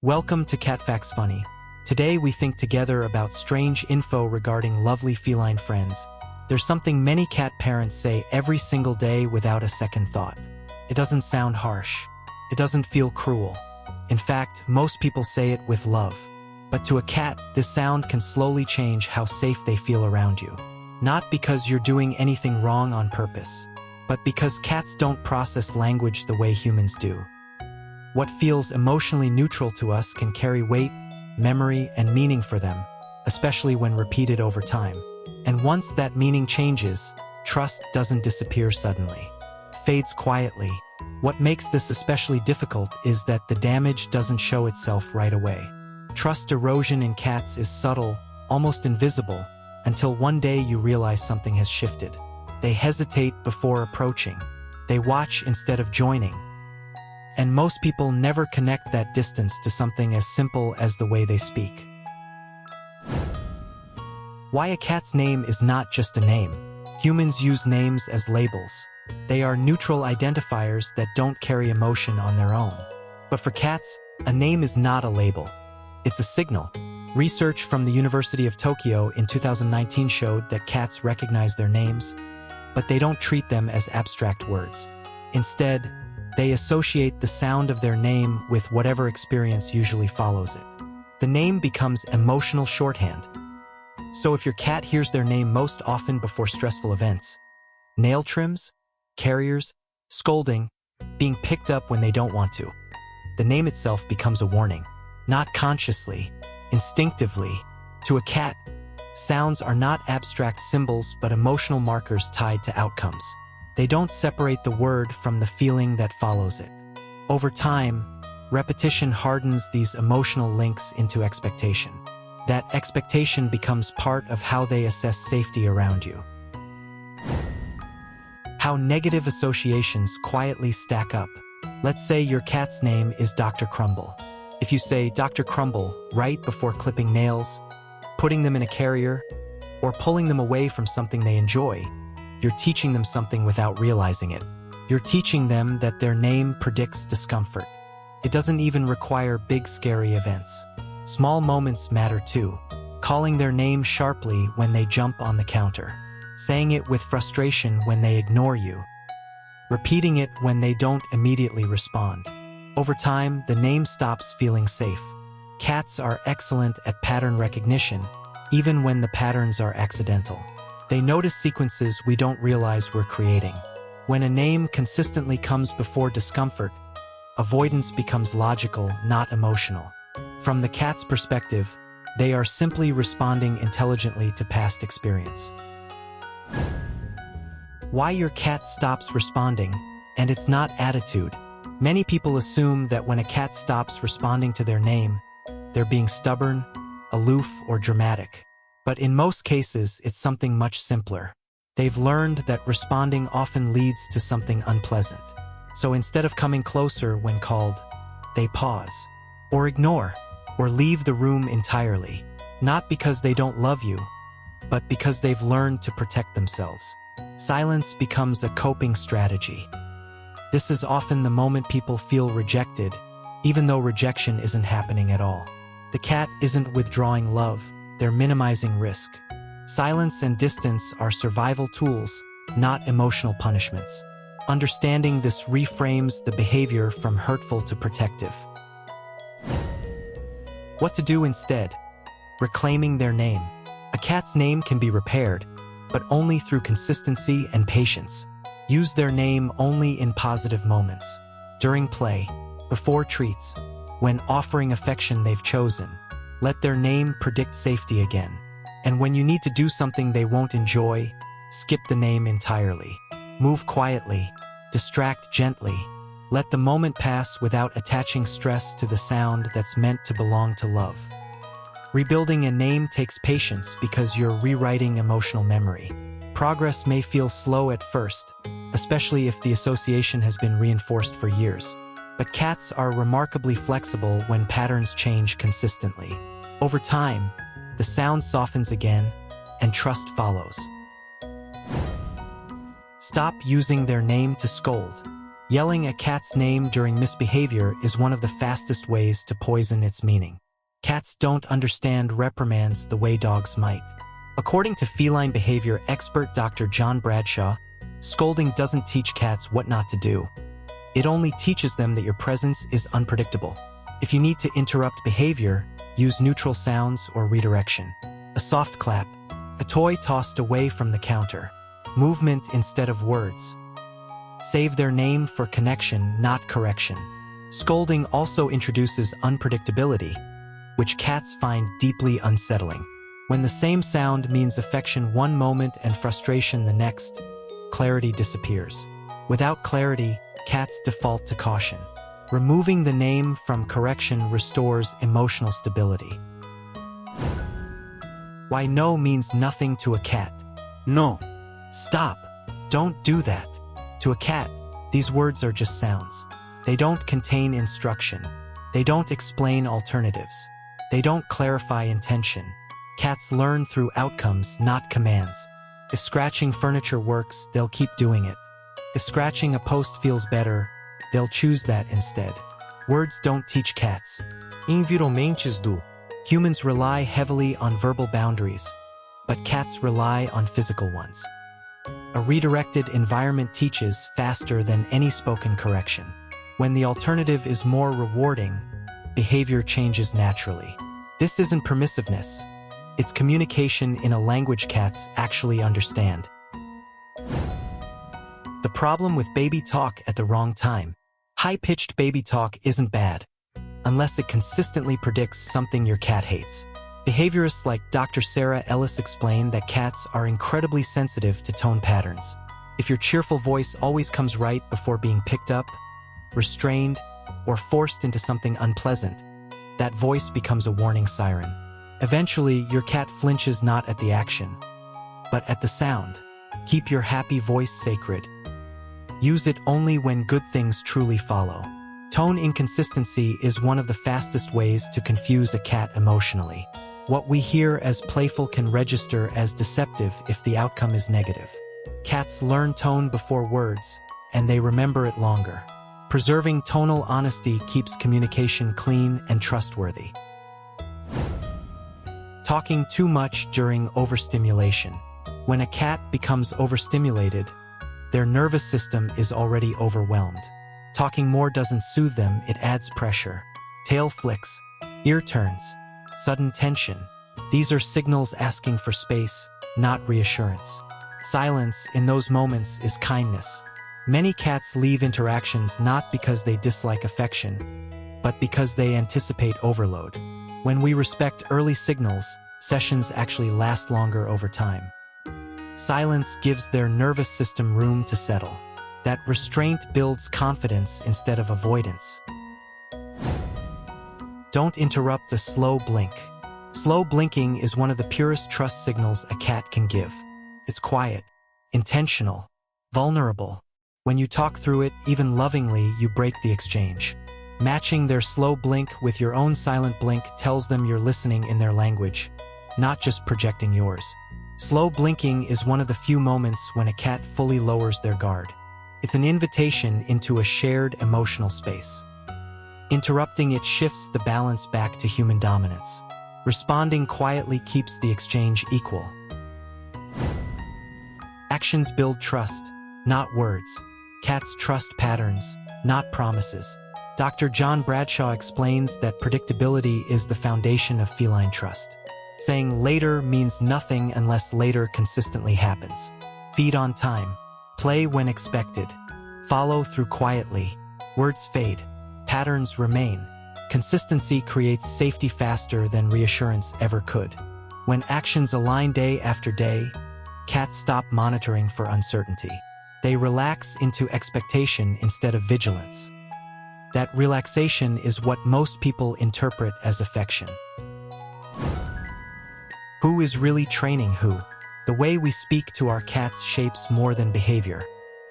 Welcome to Cat Facts Funny. Today we think together about strange info regarding lovely feline friends. There's something many cat parents say every single day without a second thought. It doesn't sound harsh. It doesn't feel cruel. In fact, most people say it with love. But to a cat, this sound can slowly change how safe they feel around you. Not because you're doing anything wrong on purpose, but because cats don't process language the way humans do. What feels emotionally neutral to us can carry weight, memory, and meaning for them, especially when repeated over time. And once that meaning changes, trust doesn't disappear suddenly. It fades quietly. What makes this especially difficult is that the damage doesn't show itself right away. Trust erosion in cats is subtle, almost invisible, until one day you realize something has shifted. They hesitate before approaching. They watch instead of joining. And most people never connect that distance to something as simple as the way they speak. Why a cat's name is not just a name. Humans use names as labels. They are neutral identifiers that don't carry emotion on their own. But for cats, a name is not a label. It's a signal. Research from the University of Tokyo in 2019 showed that cats recognize their names, but they don't treat them as abstract words. Instead, they associate the sound of their name with whatever experience usually follows it. The name becomes emotional shorthand. So if your cat hears their name most often before stressful events, nail trims, carriers, scolding, being picked up when they don't want to, the name itself becomes a warning. Not consciously, instinctively. To a cat, sounds are not abstract symbols but emotional markers tied to outcomes. They don't separate the word from the feeling that follows it. Over time, repetition hardens these emotional links into expectation. That expectation becomes part of how they assess safety around you. How negative associations quietly stack up. Let's say your cat's name is Dr. Crumble. If you say Dr. Crumble right before clipping nails, putting them in a carrier, or pulling them away from something they enjoy, you're teaching them something without realizing it. You're teaching them that their name predicts discomfort. It doesn't even require big scary events. Small moments matter too. Calling their name sharply when they jump on the counter. Saying it with frustration when they ignore you. Repeating it when they don't immediately respond. Over time, the name stops feeling safe. Cats are excellent at pattern recognition, even when the patterns are accidental. They notice sequences we don't realize we're creating. When a name consistently comes before discomfort, avoidance becomes logical, not emotional. From the cat's perspective, they are simply responding intelligently to past experience. Why your cat stops responding, and it's not attitude. Many people assume that when a cat stops responding to their name, they're being stubborn, aloof, or dramatic. But in most cases, it's something much simpler. They've learned that responding often leads to something unpleasant. So instead of coming closer when called, they pause, or ignore, or leave the room entirely. Not because they don't love you, but because they've learned to protect themselves. Silence becomes a coping strategy. This is often the moment people feel rejected, even though rejection isn't happening at all. The cat isn't withdrawing love. They're minimizing risk. Silence and distance are survival tools, not emotional punishments. Understanding this reframes the behavior from hurtful to protective. What to do instead? Reclaiming their name. A cat's name can be repaired, but only through consistency and patience. Use their name only in positive moments. During play, before treats, when offering affection they've chosen. Let their name predict safety again. And when you need to do something they won't enjoy, skip the name entirely. Move quietly. Distract gently. Let the moment pass without attaching stress to the sound that's meant to belong to love. Rebuilding a name takes patience because you're rewriting emotional memory. Progress may feel slow at first, especially if the association has been reinforced for years. But cats are remarkably flexible when patterns change consistently. Over time, the sound softens again, and trust follows. Stop using their name to scold. Yelling a cat's name during misbehavior is one of the fastest ways to poison its meaning. Cats don't understand reprimands the way dogs might. According to feline behavior expert Dr. John Bradshaw, scolding doesn't teach cats what not to do. It only teaches them that your presence is unpredictable. If you need to interrupt behavior, use neutral sounds or redirection. A soft clap, a toy tossed away from the counter, movement instead of words. Save their name for connection, not correction. Scolding also introduces unpredictability, which cats find deeply unsettling. When the same sound means affection one moment and frustration the next, clarity disappears. Without clarity, cats default to caution. Removing the name from correction restores emotional stability. Why no means nothing to a cat. No. Stop. Don't do that. To a cat, these words are just sounds. They don't contain instruction. They don't explain alternatives. They don't clarify intention. Cats learn through outcomes, not commands. If scratching furniture works, they'll keep doing it. If scratching a post feels better, they'll choose that instead. Words don't teach cats. Environmentes do. Humans rely heavily on verbal boundaries, but cats rely on physical ones. A redirected environment teaches faster than any spoken correction. When the alternative is more rewarding, behavior changes naturally. This isn't permissiveness. It's communication in a language cats actually understand. The problem with baby talk at the wrong time. High-pitched baby talk isn't bad, unless it consistently predicts something your cat hates. Behaviorists like Dr. Sarah Ellis explain that cats are incredibly sensitive to tone patterns. If your cheerful voice always comes right before being picked up, restrained, or forced into something unpleasant, that voice becomes a warning siren. Eventually, your cat flinches not at the action, but at the sound. Keep your happy voice sacred. Use it only when good things truly follow. Tone inconsistency is one of the fastest ways to confuse a cat emotionally. What we hear as playful can register as deceptive if the outcome is negative. Cats learn tone before words, and they remember it longer. Preserving tonal honesty keeps communication clean and trustworthy. Talking too much during overstimulation. When a cat becomes overstimulated, their nervous system is already overwhelmed. Talking more doesn't soothe them, it adds pressure. Tail flicks, ear turns, sudden tension. These are signals asking for space, not reassurance. Silence in those moments is kindness. Many cats leave interactions not because they dislike affection, but because they anticipate overload. When we respect early signals, sessions actually last longer over time. Silence gives their nervous system room to settle. That restraint builds confidence instead of avoidance. Don't interrupt a slow blink. Slow blinking is one of the purest trust signals a cat can give. It's quiet, intentional, vulnerable. When you talk through it, even lovingly, you break the exchange. Matching their slow blink with your own silent blink tells them you're listening in their language, not just projecting yours. Slow blinking is one of the few moments when a cat fully lowers their guard. It's an invitation into a shared emotional space. Interrupting it shifts the balance back to human dominance. Responding quietly keeps the exchange equal. Actions build trust, not words. Cats trust patterns, not promises. Dr. John Bradshaw explains that predictability is the foundation of feline trust. Saying later means nothing unless later consistently happens. Feed on time. Play when expected. Follow through quietly. Words fade. Patterns remain. Consistency creates safety faster than reassurance ever could. When actions align day after day, cats stop monitoring for uncertainty. They relax into expectation instead of vigilance. That relaxation is what most people interpret as affection. Who is really training who? The way we speak to our cats shapes more than behavior.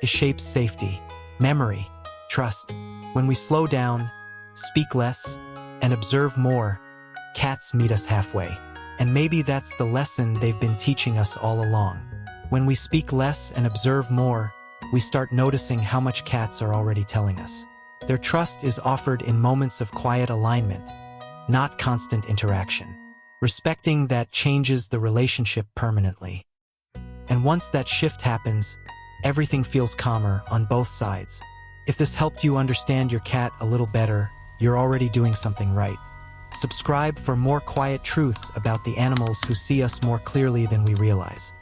It shapes safety, memory, trust. When we slow down, speak less, and observe more, cats meet us halfway. And maybe that's the lesson they've been teaching us all along. When we speak less and observe more, we start noticing how much cats are already telling us. Their trust is offered in moments of quiet alignment, not constant interaction. Respecting that changes the relationship permanently. And once that shift happens, everything feels calmer on both sides. If this helped you understand your cat a little better, you're already doing something right. Subscribe for more quiet truths about the animals who see us more clearly than we realize.